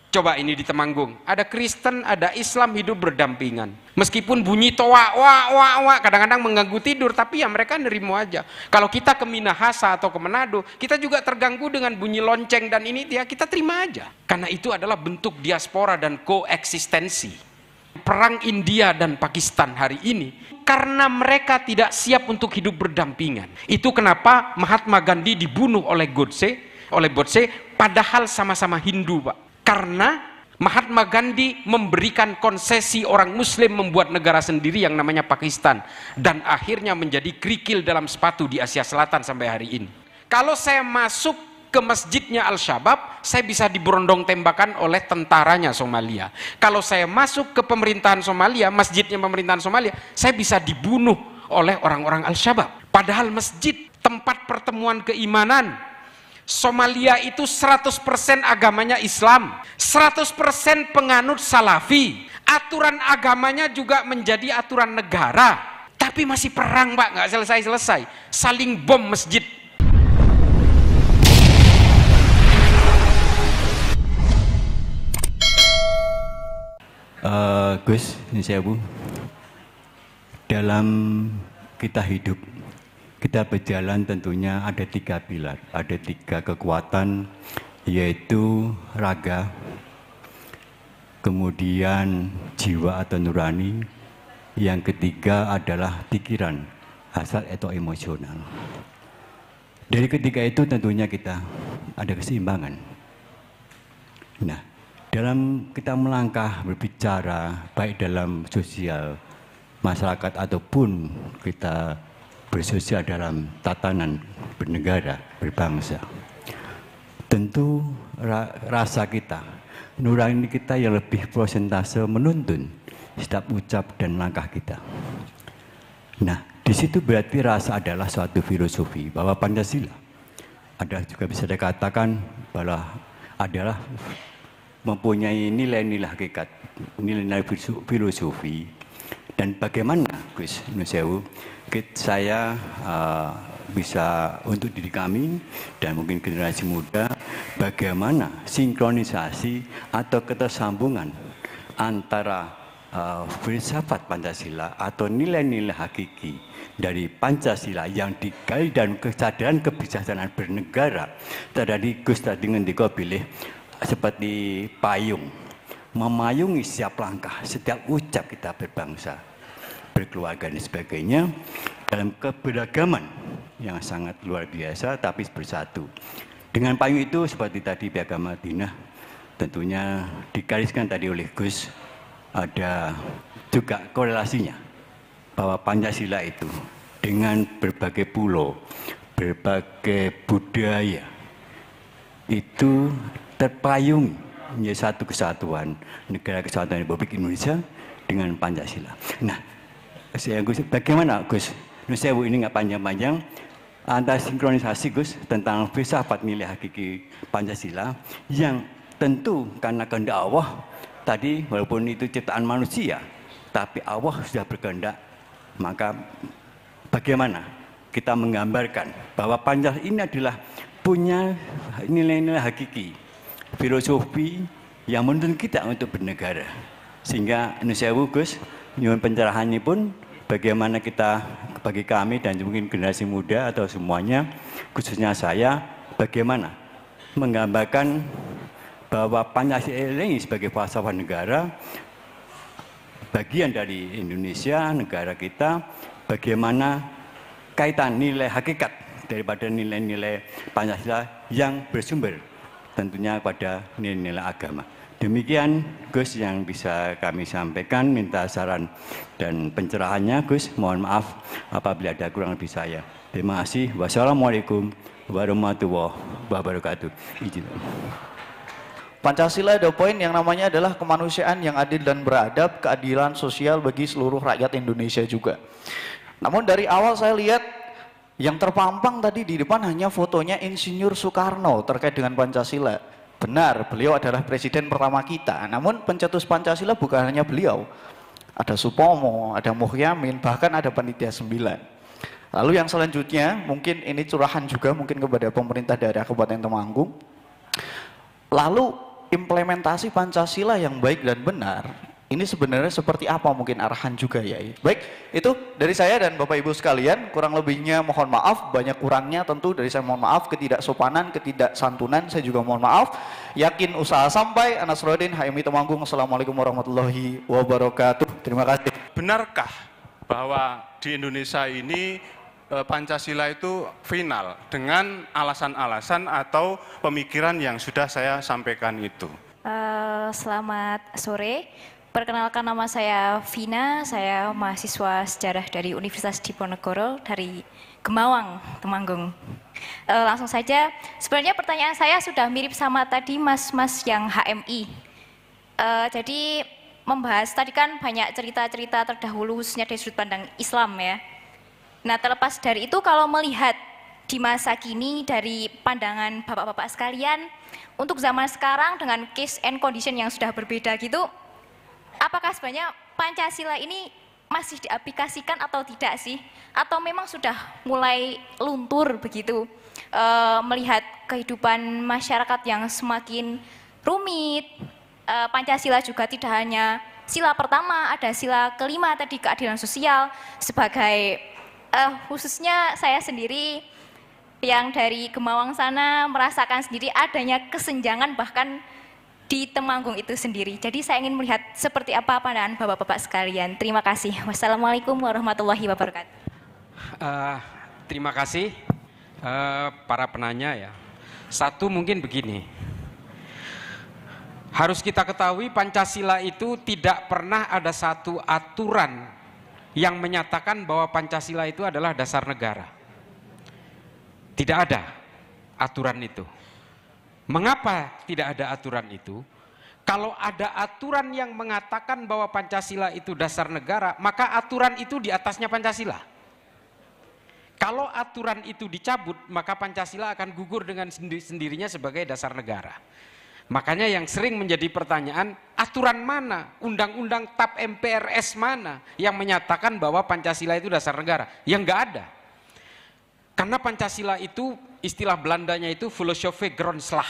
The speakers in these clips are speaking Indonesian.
Coba ini di Temanggung, ada Kristen, ada Islam hidup berdampingan. Meskipun bunyi toa, wah, kadang-kadang mengganggu tidur, tapi ya mereka nerimo aja. Kalau kita ke Minahasa atau ke Manado, kita juga terganggu dengan bunyi lonceng dan ini dia, kita terima aja. Karena itu adalah bentuk diaspora dan koeksistensi. Perang India dan Pakistan hari ini, karena mereka tidak siap untuk hidup berdampingan. Itu kenapa Mahatma Gandhi dibunuh oleh Godse, padahal sama-sama Hindu, Pak. Karena Mahatma Gandhi memberikan konsesi orang muslim membuat negara sendiri yang namanya Pakistan, dan akhirnya menjadi kerikil dalam sepatu di Asia Selatan sampai hari ini. Kalau saya masuk ke masjidnya Al-Shabaab, saya bisa diberondong tembakan oleh tentaranya Somalia. Kalau saya masuk ke pemerintahan Somalia, masjidnya pemerintahan Somalia, saya bisa dibunuh oleh orang-orang Al-Shabaab. Padahal masjid tempat pertemuan keimanan Somalia itu 100% agamanya Islam, 100% penganut Salafi. Aturan agamanya juga menjadi aturan negara. Tapi masih perang, Pak, nggak selesai-selesai. Saling bom masjid. Gus, ini saya Bu. Dalam kita hidup, kita berjalan tentunya ada 3 pilar, ada 3 kekuatan, yaitu raga, kemudian jiwa atau nurani, yang ketiga adalah pikiran, hasrat atau emosional. Dari ketiga itu tentunya kita ada keseimbangan. Nah, dalam kita melangkah berbicara, baik dalam sosial, masyarakat ataupun kita bersosial dalam tatanan bernegara, berbangsa, tentu rasa kita, nurani kita yang lebih prosentase menuntun setiap ucap dan langkah kita. Nah, di situ berarti rasa adalah suatu filosofi bahwa Pancasila ada juga bisa dikatakan bahwa adalah mempunyai nilai-nilai hakikat, nilai-nilai filosofi. Dan bagaimana Gus Nusewu saya bisa untuk diri kami dan mungkin generasi muda, bagaimana sinkronisasi atau ketersambungan antara filsafat Pancasila atau nilai-nilai hakiki dari Pancasila yang digali dan kesadaran kebijaksanaan bernegara. Tadi Gus tadi ngendika pilih seperti payung, memayungi setiap langkah, setiap ucap kita berbangsa, berkeluarga dan sebagainya dalam keberagaman yang sangat luar biasa tapi bersatu. Dengan payung itu seperti tadi Piagam Madinah tentunya digariskan tadi oleh Gus, ada juga korelasinya bahwa Pancasila itu dengan berbagai pulau, berbagai budaya itu terpayung menjadi satu kesatuan negara kesatuan Republik Indonesia dengan Pancasila. Nah, Gus, bagaimana Gus Nusewu ini nggak panjang-panjang antara sinkronisasi Gus tentang filsafat nilai hakiki Pancasila yang tentu karena kehendak Allah tadi, walaupun itu ciptaan manusia, tapi Allah sudah berkehendak, maka bagaimana kita menggambarkan bahwa Pancasila ini adalah punya nilai-nilai hakiki, filosofi yang menuntun kita untuk bernegara. Sehingga Nusewu Gus, nyuwun pencerahannya pun bagaimana kita bagi kami dan mungkin generasi muda atau semuanya, khususnya saya, bagaimana menggambarkan bahwa Pancasila ini sebagai falsafah negara, bagian dari Indonesia, negara kita, bagaimana kaitan nilai hakikat daripada nilai-nilai Pancasila yang bersumber tentunya pada nilai-nilai agama. Demikian Gus yang bisa kami sampaikan, minta saran dan pencerahannya Gus, mohon maaf apabila ada kurang lebih saya. Terima kasih. Wassalamualaikum warahmatullahi wabarakatuh. Izin. Pancasila ada poin yang namanya adalah kemanusiaan yang adil dan beradab, keadilan sosial bagi seluruh rakyat Indonesia juga. Namun dari awal saya lihat yang terpampang tadi di depan hanya fotonya Insinyur Soekarno terkait dengan Pancasila. Benar, beliau adalah presiden pertama kita. Namun pencetus Pancasila bukan hanya beliau. Ada Supomo, ada Muhyamin, bahkan ada Panitia 9. Lalu yang selanjutnya, mungkin ini curahan juga mungkin kepada pemerintah daerah Kabupaten Temanggung. Lalu implementasi Pancasila yang baik dan benar, ini sebenarnya seperti apa mungkin arahan juga ya. Baik, itu dari saya dan Bapak Ibu sekalian, kurang lebihnya mohon maaf, banyak kurangnya tentu dari saya mohon maaf, ketidaksopanan, ketidaksantunan saya juga mohon maaf. Yakin usaha sampai, Anas Rodin, HMI Temanggung. Assalamualaikum warahmatullahi wabarakatuh. Terima kasih. Benarkah bahwa di Indonesia ini Pancasila itu final dengan alasan-alasan atau pemikiran yang sudah saya sampaikan itu? Selamat sore. Perkenalkan, nama saya Vina, saya mahasiswa sejarah dari Universitas Diponegoro dari Gemawang, Temanggung. Langsung saja, sebenarnya pertanyaan saya sudah mirip sama tadi mas-mas yang HMI. Jadi membahas tadi kan banyak cerita-cerita terdahulu khususnya dari sudut pandang Islam ya. Nah, terlepas dari itu kalau melihat di masa kini dari pandangan bapak-bapak sekalian, untuk zaman sekarang dengan case and condition yang sudah berbeda gitu, apakah sebenarnya Pancasila ini masih diaplikasikan atau tidak sih? Atau memang sudah mulai luntur begitu? Melihat kehidupan masyarakat yang semakin rumit, Pancasila juga tidak hanya sila pertama, ada sila kelima tadi, keadilan sosial, sebagai khususnya saya sendiri yang dari Gemawang sana merasakan sendiri adanya kesenjangan bahkan di Temanggung itu sendiri. Jadi saya ingin melihat seperti apa pandangan bapak-bapak sekalian. Terima kasih. Wassalamualaikum warahmatullahi wabarakatuh. Terima kasih para penanya ya. Satu mungkin begini, harus kita ketahui Pancasila itu tidak pernah ada satu aturan yang menyatakan bahwa Pancasila itu adalah dasar negara. Tidak ada aturan itu. Mengapa tidak ada aturan itu? Kalau ada aturan yang mengatakan bahwa Pancasila itu dasar negara, maka aturan itu di atasnya Pancasila. Kalau aturan itu dicabut, maka Pancasila akan gugur dengan sendirinya sebagai dasar negara. Makanya yang sering menjadi pertanyaan, aturan mana, undang-undang TAP MPRS mana yang menyatakan bahwa Pancasila itu dasar negara? Yang enggak ada. Karena Pancasila itu istilah Belandanya itu filosofi grondslag.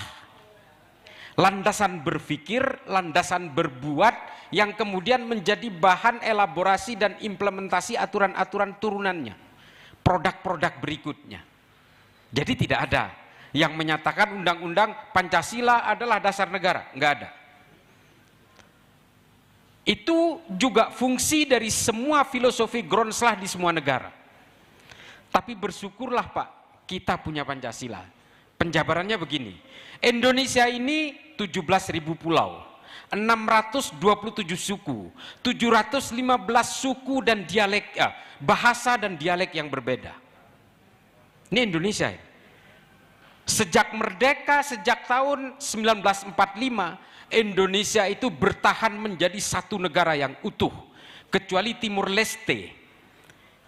Landasan berpikir, landasan berbuat yang kemudian menjadi bahan elaborasi dan implementasi aturan-aturan turunannya. Produk-produk berikutnya. Jadi tidak ada yang menyatakan undang-undang Pancasila adalah dasar negara. Enggak ada. Itu juga fungsi dari semua filosofi grondslag di semua negara. Tapi bersyukurlah Pak, kita punya Pancasila. Penjabarannya begini, Indonesia ini 17.000 pulau, 627 suku, 715 suku dan dialek, bahasa dan dialek yang berbeda. Ini Indonesia. Sejak merdeka, sejak tahun 1945, Indonesia itu bertahan menjadi satu negara yang utuh, kecuali Timur Leste.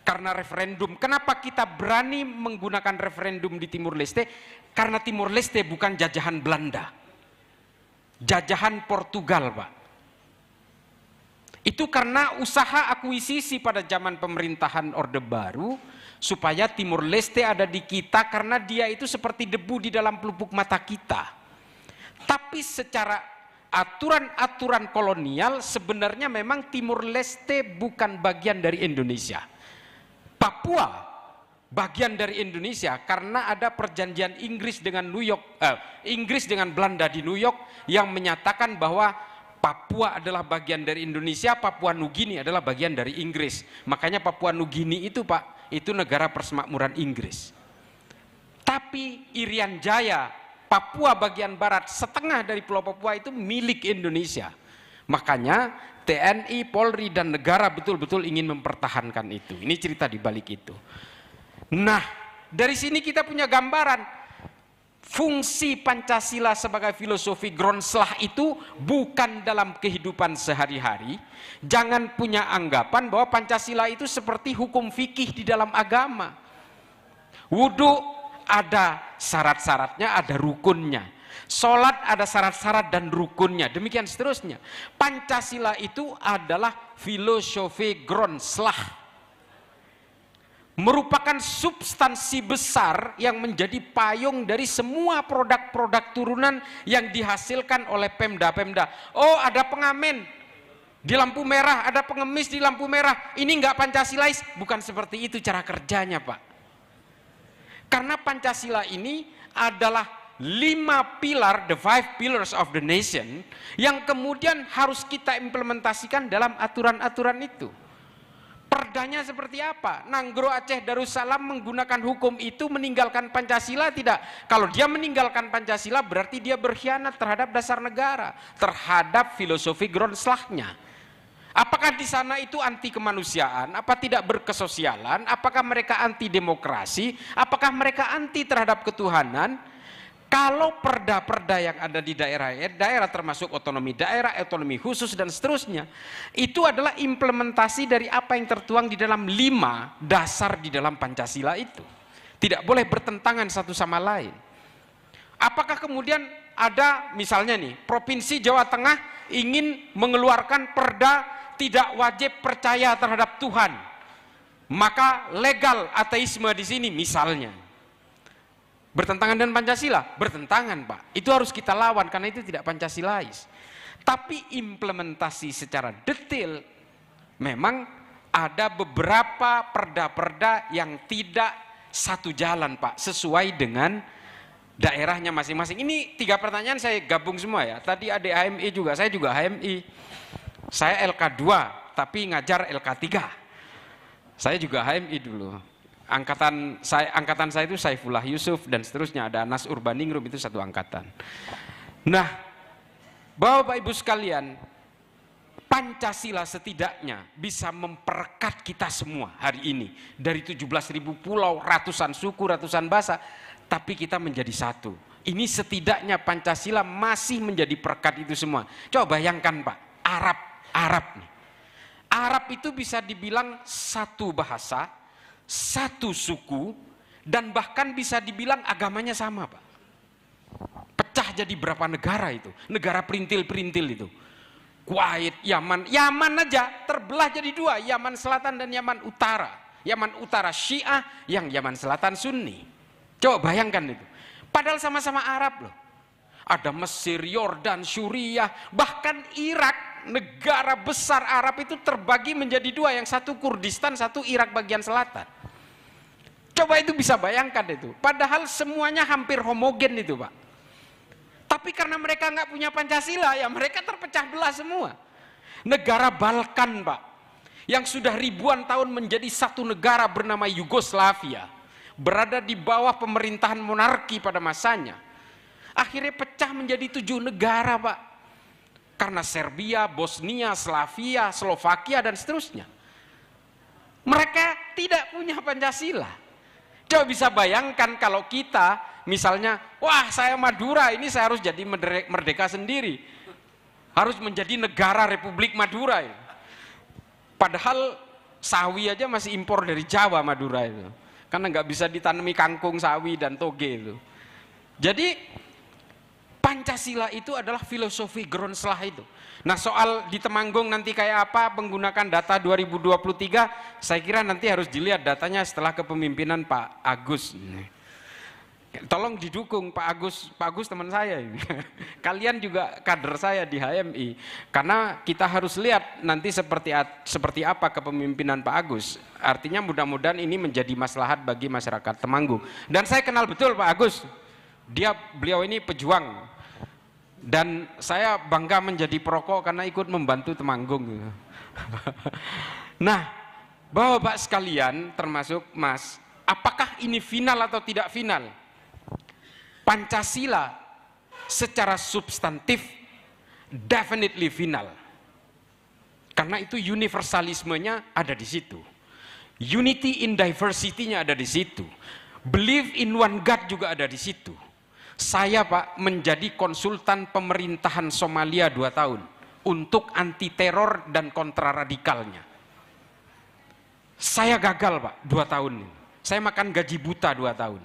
Karena referendum, kenapa kita berani menggunakan referendum di Timur Leste? Karena Timur Leste bukan jajahan Belanda, jajahan Portugal Pak. Itu karena usaha akuisisi pada zaman pemerintahan Orde Baru, supaya Timur Leste ada di kita karena dia itu seperti debu di dalam pelupuk mata kita. Tapi secara aturan-aturan kolonial sebenarnya memang Timur Leste bukan bagian dari Indonesia. Papua bagian dari Indonesia karena ada perjanjian Inggris dengan Inggris dengan Belanda di New York yang menyatakan bahwa Papua adalah bagian dari Indonesia, Papua Nugini adalah bagian dari Inggris. Makanya Papua Nugini itu Pak, itu negara persemakmuran Inggris. Tapi Irian Jaya, Papua bagian barat, setengah dari Pulau Papua itu milik Indonesia. Makanya TNI, Polri dan negara betul-betul ingin mempertahankan itu. Ini cerita di balik itu. Nah, dari sini kita punya gambaran fungsi Pancasila sebagai filosofi grondslag itu bukan dalam kehidupan sehari-hari. Jangan punya anggapan bahwa Pancasila itu seperti hukum fikih di dalam agama. Wudhu ada syarat-syaratnya, ada rukunnya. Sholat ada syarat-syarat dan rukunnya, demikian seterusnya. Pancasila itu adalah filosofi grondslag. merupakan substansi besar yang menjadi payung dari semua produk-produk turunan yang dihasilkan oleh Pemda-Pemda. Oh, ada pengamen di lampu merah, ada pengemis di lampu merah, ini enggak Pancasilais. Bukan seperti itu cara kerjanya, Pak. Karena Pancasila ini adalah 5 pilar, the 5 pillars of the nation, yang kemudian harus kita implementasikan dalam aturan-aturan itu. Perdanya seperti apa? Nanggro Aceh Darussalam menggunakan hukum itu meninggalkan Pancasila tidak? Kalau dia meninggalkan Pancasila berarti dia berkhianat terhadap dasar negara, terhadap filosofi Grundslagnya. Apakah di sana itu anti kemanusiaan? Apa tidak berkesosialan? Apakah mereka anti demokrasi? Apakah mereka anti terhadap ketuhanan? Kalau perda-perda yang ada di daerah termasuk otonomi daerah, otonomi khusus dan seterusnya, itu adalah implementasi dari apa yang tertuang di dalam 5 dasar di dalam Pancasila itu. Tidak boleh bertentangan satu sama lain. Apakah kemudian ada misalnya nih, Provinsi Jawa Tengah ingin mengeluarkan perda tidak wajib percaya terhadap Tuhan, maka legal ateisme di sini misalnya. Bertentangan dengan Pancasila? Bertentangan, Pak. Itu harus kita lawan karena itu tidak Pancasilais. Tapi implementasi secara detail memang ada beberapa perda-perda yang tidak satu jalan, Pak, sesuai dengan daerahnya masing-masing. Ini 3 pertanyaan saya gabung semua ya. Tadi ada HMI juga, saya juga HMI. Saya LK2 tapi ngajar LK3. Saya juga HMI dulu. Angkatan saya itu Saifullah Yusuf dan seterusnya, ada Anas Urbaningrum, itu satu angkatan. Nah, Bapak Ibu sekalian, Pancasila setidaknya bisa memperekat kita semua hari ini. Dari 17.000 pulau, ratusan suku, ratusan bahasa, tapi kita menjadi satu. Ini setidaknya Pancasila masih menjadi perekat itu semua. Coba bayangkan, Pak, Arab nih. Arab itu bisa dibilang satu bahasa, satu suku, dan bahkan bisa dibilang agamanya sama, Pak. Pecah jadi berapa negara itu, negara perintil-perintil itu. Kuwait, Yaman aja terbelah jadi 2, Yaman Selatan dan Yaman Utara. Yaman Utara Syiah, yang Yaman Selatan Sunni. Coba bayangkan itu. Padahal sama-sama Arab loh. Ada Mesir, Yordan, Suriah, bahkan Irak. Negara besar Arab itu terbagi menjadi 2, yang satu Kurdistan, satu Irak bagian selatan. Coba itu bisa bayangkan itu. Padahal semuanya hampir homogen itu, Pak. Tapi karena mereka nggak punya Pancasila, ya mereka terpecah belah semua. Negara Balkan, Pak, yang sudah ribuan tahun menjadi satu negara bernama Yugoslavia, berada di bawah pemerintahan monarki pada masanya, akhirnya pecah menjadi 7 negara, Pak. Karena Serbia, Bosnia, Slavia, Slovakia, dan seterusnya. Mereka tidak punya Pancasila. Coba bisa bayangkan kalau kita misalnya, wah saya Madura, ini saya harus jadi merdeka sendiri. Harus menjadi negara Republik Madura. Padahal sawi aja masih impor dari Jawa, Madura itu. Karena nggak bisa ditanami kangkung, sawi, dan toge itu. Jadi Pancasila itu adalah filosofi Grundslag itu. Nah, soal di Temanggung nanti kayak apa menggunakan data 2023, saya kira nanti harus dilihat datanya setelah kepemimpinan Pak Agus. Tolong didukung Pak Agus. Pak Agus teman saya ini. Kalian juga kader saya di HMI. Karena kita harus lihat nanti seperti apa kepemimpinan Pak Agus. Artinya mudah-mudahan ini menjadi maslahat bagi masyarakat Temanggung. Dan saya kenal betul Pak Agus. Beliau ini pejuang. Dan saya bangga menjadi perokok karena ikut membantu Temanggung. Nah, Bapak sekalian termasuk Mas, apakah ini final atau tidak final? Pancasila secara substantif definitely final. Karena itu universalismenya ada di situ. Unity in diversity-nya ada di situ. Believe in one God juga ada di situ. Saya, Pak, menjadi konsultan pemerintahan Somalia 2 tahun untuk anti teror dan kontra radikalnya. Saya gagal, Pak, 2 tahun. Saya makan gaji buta 2 tahun.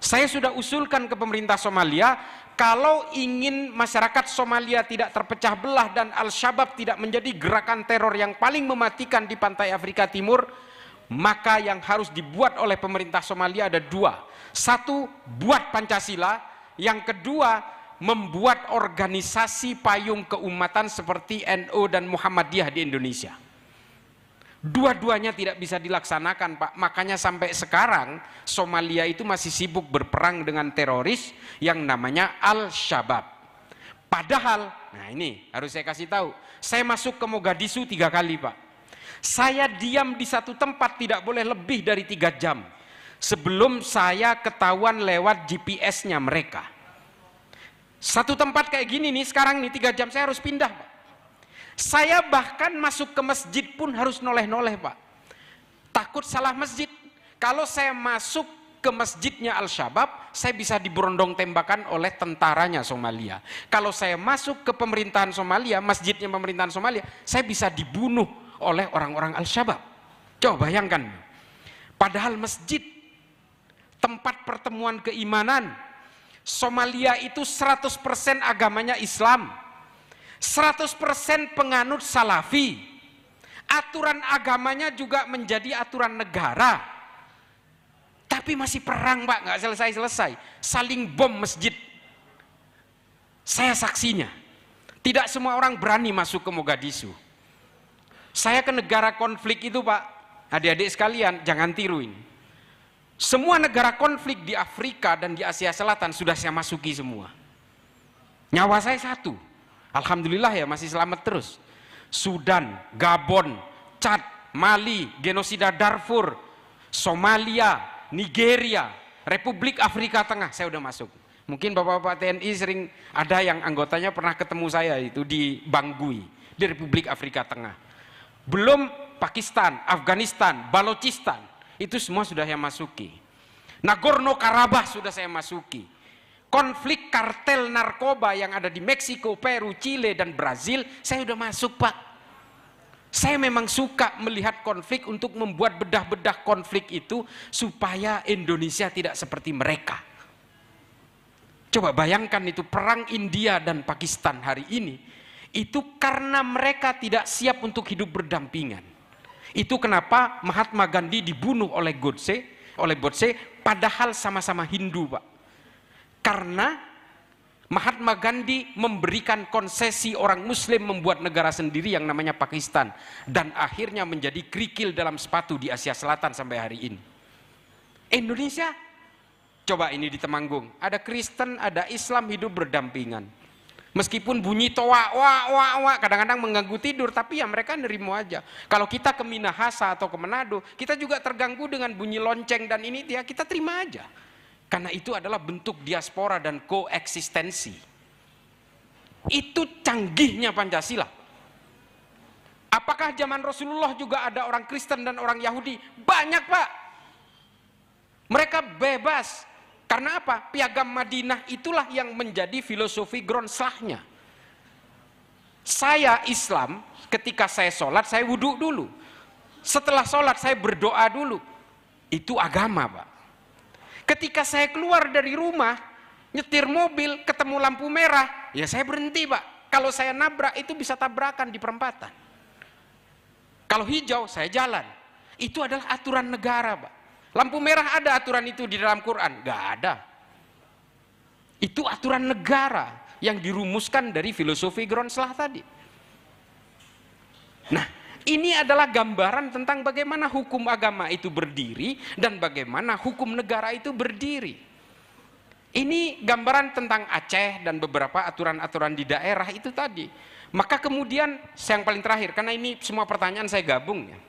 Saya sudah usulkan ke pemerintah Somalia, kalau ingin masyarakat Somalia tidak terpecah belah dan Al-Shabaab tidak menjadi gerakan teror yang paling mematikan di pantai Afrika Timur, maka yang harus dibuat oleh pemerintah Somalia ada dua. Satu, buat Pancasila. Yang kedua, membuat organisasi payung keumatan seperti NU dan Muhammadiyah di Indonesia. Dua-duanya tidak bisa dilaksanakan, Pak. Makanya sampai sekarang Somalia itu masih sibuk berperang dengan teroris yang namanya Al-Shabaab. Padahal, nah ini harus saya kasih tahu, saya masuk ke Mogadishu 3 kali, Pak. Saya diam di satu tempat tidak boleh lebih dari 3 jam sebelum saya ketahuan lewat GPS-nya mereka. Satu tempat kayak gini nih, sekarang nih 3 jam saya harus pindah, Pak. Saya bahkan masuk ke masjid pun harus noleh-noleh, Pak. Takut salah masjid. Kalau saya masuk ke masjidnya Al-Shabaab, saya bisa diberondong tembakan oleh tentaranya Somalia. Kalau saya masuk ke pemerintahan Somalia, masjidnya pemerintahan Somalia, saya bisa dibunuh oleh orang-orang Al-Shabaab. Coba bayangkan. Padahal masjid, tempat pertemuan keimanan, Somalia itu 100% agamanya Islam. 100% penganut Salafi. Aturan agamanya juga menjadi aturan negara. Tapi masih perang, Pak, nggak selesai-selesai. Saling bom masjid. Saya saksinya. Tidak semua orang berani masuk ke Mogadishu. Saya ke negara konflik itu, Pak. Adik-adik sekalian, jangan tiruin. Semua negara konflik di Afrika dan di Asia Selatan sudah saya masuki semua. Nyawa saya satu. Alhamdulillah ya, masih selamat terus. Sudan, Gabon, Chad, Mali, genosida Darfur, Somalia, Nigeria, Republik Afrika Tengah, saya udah masuk. Mungkin bapak-bapak TNI sering ada yang anggotanya pernah ketemu saya itu di Bangui, di Republik Afrika Tengah. Belum Pakistan, Afghanistan, Balochistan, itu semua sudah saya masuki. Nagorno-Karabakh sudah saya masuki. Konflik kartel narkoba yang ada di Meksiko, Peru, Chile, dan Brazil, saya udah masuk, Pak. Saya memang suka melihat konflik untuk membuat bedah-bedah konflik itu supaya Indonesia tidak seperti mereka. Coba bayangkan itu perang India dan Pakistan hari ini, itu karena mereka tidak siap untuk hidup berdampingan. Itu kenapa Mahatma Gandhi dibunuh oleh Godse, padahal sama-sama Hindu, Pak. Karena Mahatma Gandhi memberikan konsesi orang Muslim membuat negara sendiri yang namanya Pakistan. Dan akhirnya menjadi kerikil dalam sepatu di Asia Selatan sampai hari ini. Indonesia, coba ini di Temanggung. Ada Kristen, ada Islam hidup berdampingan. Meskipun bunyi toa, wah, kadang-kadang mengganggu tidur. Tapi ya mereka nerimo aja. Kalau kita ke Minahasa atau ke Manado, kita juga terganggu dengan bunyi lonceng dan ini dia, kita terima aja. Karena itu adalah bentuk diaspora dan koeksistensi. Itu canggihnya Pancasila. Apakah zaman Rasulullah juga ada orang Kristen dan orang Yahudi? Banyak, Pak. Mereka bebas. Karena apa? Piagam Madinah itulah yang menjadi filosofi Gronslahnya. Saya Islam, ketika saya sholat, saya wudhu dulu. Setelah sholat, saya berdoa dulu. Itu agama, Pak. Ketika saya keluar dari rumah, nyetir mobil, ketemu lampu merah, ya saya berhenti, Pak. Kalau saya nabrak, itu bisa tabrakan di perempatan. Kalau hijau, saya jalan. Itu adalah aturan negara, Pak. Lampu merah ada aturan itu di dalam Quran? Gak ada. Itu aturan negara yang dirumuskan dari filosofi Gronslah tadi. Nah, ini adalah gambaran tentang bagaimana hukum agama itu berdiri dan bagaimana hukum negara itu berdiri. Ini gambaran tentang Aceh dan beberapa aturan-aturan di daerah itu tadi. Maka kemudian yang paling terakhir, karena ini semua pertanyaan saya gabung ya.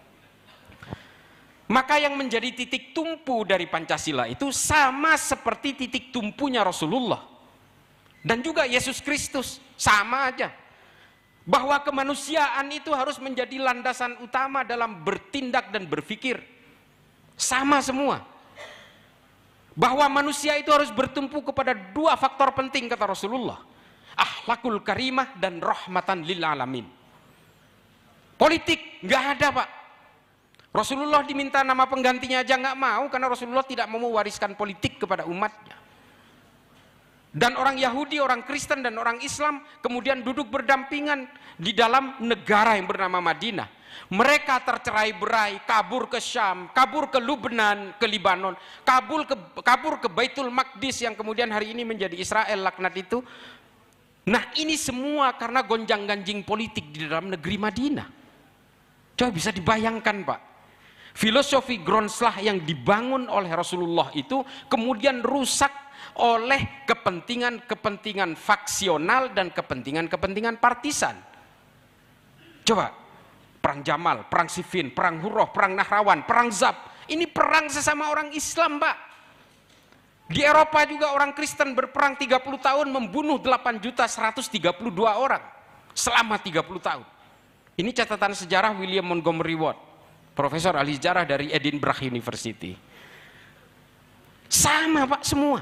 Maka yang menjadi titik tumpu dari Pancasila itu sama seperti titik tumpunya Rasulullah dan juga Yesus Kristus, sama aja. Bahwa kemanusiaan itu harus menjadi landasan utama dalam bertindak dan berpikir. Sama semua. Bahwa manusia itu harus bertumpu kepada 2 faktor penting kata Rasulullah. Akhlakul karimah dan rahmatan lil alamin. Politik nggak ada, Pak. Rasulullah diminta nama penggantinya aja nggak mau karena Rasulullah tidak mau mewariskan politik kepada umatnya. Dan orang Yahudi, orang Kristen, dan orang Islam kemudian duduk berdampingan di dalam negara yang bernama Madinah. Mereka tercerai-berai, kabur ke Syam, kabur ke Lubnan, ke Libanon, kabur ke Baitul Maqdis yang kemudian hari ini menjadi Israel, laknat itu. Nah, ini semua karena gonjang-ganjing politik di dalam negeri Madinah. Coba bisa dibayangkan, Pak. Filosofi Gronslah yang dibangun oleh Rasulullah itu kemudian rusak oleh kepentingan-kepentingan faksional dan kepentingan-kepentingan partisan. Coba, perang Jamal, perang Siffin, perang Hurrah, perang Nahrawan, perang Zab. Ini perang sesama orang Islam, Pak. Di Eropa juga orang Kristen berperang 30 tahun membunuh 8.132 orang selama 30 tahun. Ini catatan sejarah William Montgomery Watt, profesor ahli sejarah dari Edinburgh University. Sama, Pak, semua.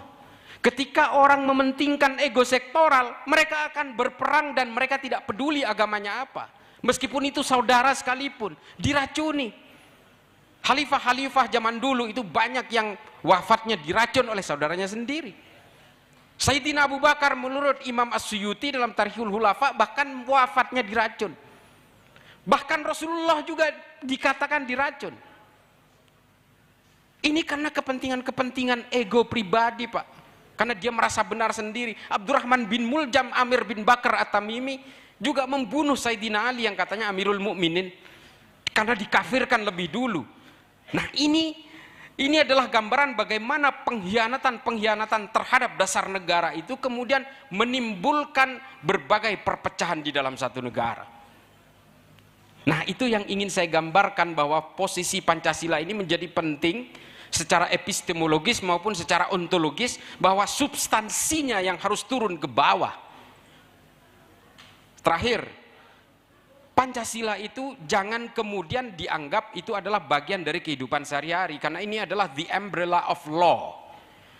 Ketika orang mementingkan ego sektoral, mereka akan berperang dan mereka tidak peduli agamanya apa. Meskipun itu saudara sekalipun, diracuni. Khalifah-khalifah zaman dulu itu banyak yang wafatnya diracun oleh saudaranya sendiri. Sayyidina Abu Bakar menurut Imam As-Suyuti dalam Tarikhul Hulafa bahkan wafatnya diracun. Bahkan Rasulullah juga dikatakan diracun. Ini karena kepentingan-kepentingan ego pribadi, Pak. Karena dia merasa benar sendiri. Abdurrahman bin Muljam Amir bin Bakar At-Tamimi juga membunuh Sayyidina Ali yang katanya Amirul Mukminin karena dikafirkan lebih dulu. Nah, ini adalah gambaran bagaimana pengkhianatan terhadap dasar negara itu kemudian menimbulkan berbagai perpecahan di dalam satu negara. Nah, itu yang ingin saya gambarkan, bahwa posisi Pancasila ini menjadi penting secara epistemologis maupun secara ontologis, bahwa substansinya yang harus turun ke bawah. Terakhir, Pancasila itu jangan kemudian dianggap itu adalah bagian dari kehidupan sehari-hari, karena ini adalah the umbrella of law.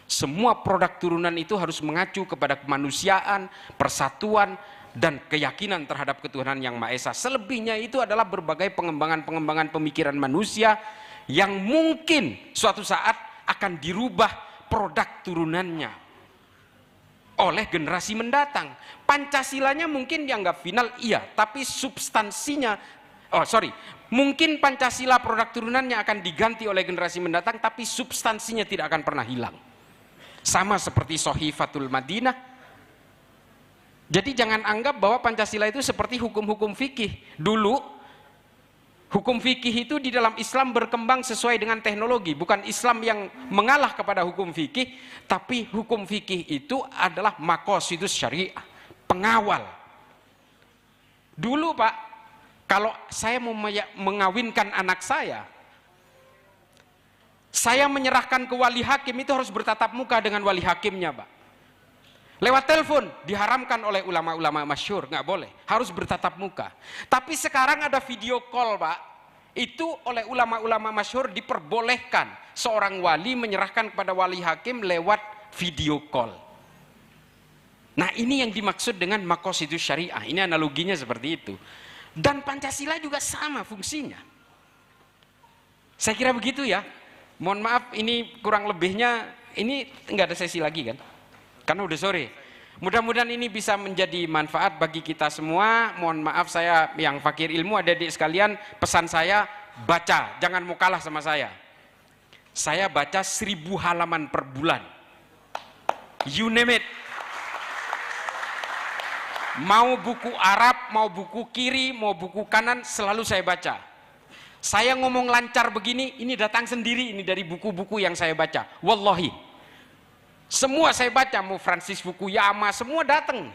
Semua produk turunan itu harus mengacu kepada kemanusiaan, persatuan, dan keyakinan terhadap ketuhanan yang Maha Esa. Selebihnya itu adalah berbagai pengembangan-pengembangan pemikiran manusia yang mungkin suatu saat akan dirubah produk turunannya oleh generasi mendatang. Pancasilanya mungkin dianggap final, iya, tapi substansinya, mungkin Pancasila produk turunannya akan diganti oleh generasi mendatang, tapi substansinya tidak akan pernah hilang. Sama seperti Sohifatul Madinah. Jadi jangan anggap bahwa Pancasila itu seperti hukum-hukum fikih. Dulu hukum fikih itu di dalam Islam berkembang sesuai dengan teknologi. Bukan Islam yang mengalah kepada hukum fikih, tapi hukum fikih itu adalah maqasidus syariah, pengawal. Dulu, Pak, kalau saya mau mengawinkan anak saya menyerahkan ke wali hakim itu harus bertatap muka dengan wali hakimnya, Pak. Lewat telepon diharamkan oleh ulama-ulama masyhur, nggak boleh, harus bertatap muka. Tapi sekarang ada video call, Pak. Itu oleh ulama-ulama masyhur diperbolehkan seorang wali menyerahkan kepada wali hakim lewat video call. Nah, ini yang dimaksud dengan maqasidus syariah. Ini analoginya seperti itu. Dan Pancasila juga sama fungsinya. Saya kira begitu ya. Mohon maaf, ini kurang lebihnya, ini nggak ada sesi lagi kan? Karena udah sore. Mudah-mudahan ini bisa menjadi manfaat bagi kita semua. Mohon maaf saya yang fakir ilmu, adik-adik sekalian, pesan saya baca, jangan mau kalah sama saya. Saya baca 1000 halaman per bulan. You name it. Mau buku Arab, mau buku kiri, mau buku kanan, selalu saya baca. Saya ngomong lancar begini, ini datang sendiri, ini dari buku-buku yang saya baca. Wallahi. Semua saya baca, mau Francis Fukuyama, semua datang.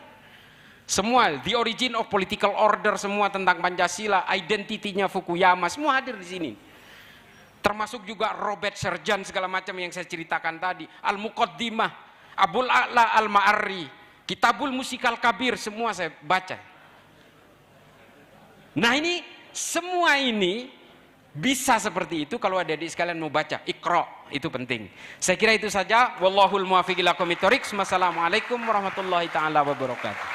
Semua, The Origin of Political Order, semua tentang Pancasila, identitinya Fukuyama, semua hadir di sini. Termasuk juga Robert Serjan, segala macam yang saya ceritakan tadi. Al-Muqaddimah, Abul A'la Al-Ma'arri, Kitabul Musikal Kabir, semua saya baca. Nah, ini, semua ini bisa seperti itu kalau adik-adik sekalian mau baca. Iqra, itu penting. Saya kira itu saja. Wallahul muwaffiq ila aqwamit thoriq. Wassalamualaikum warahmatullahi taala wabarakatuh.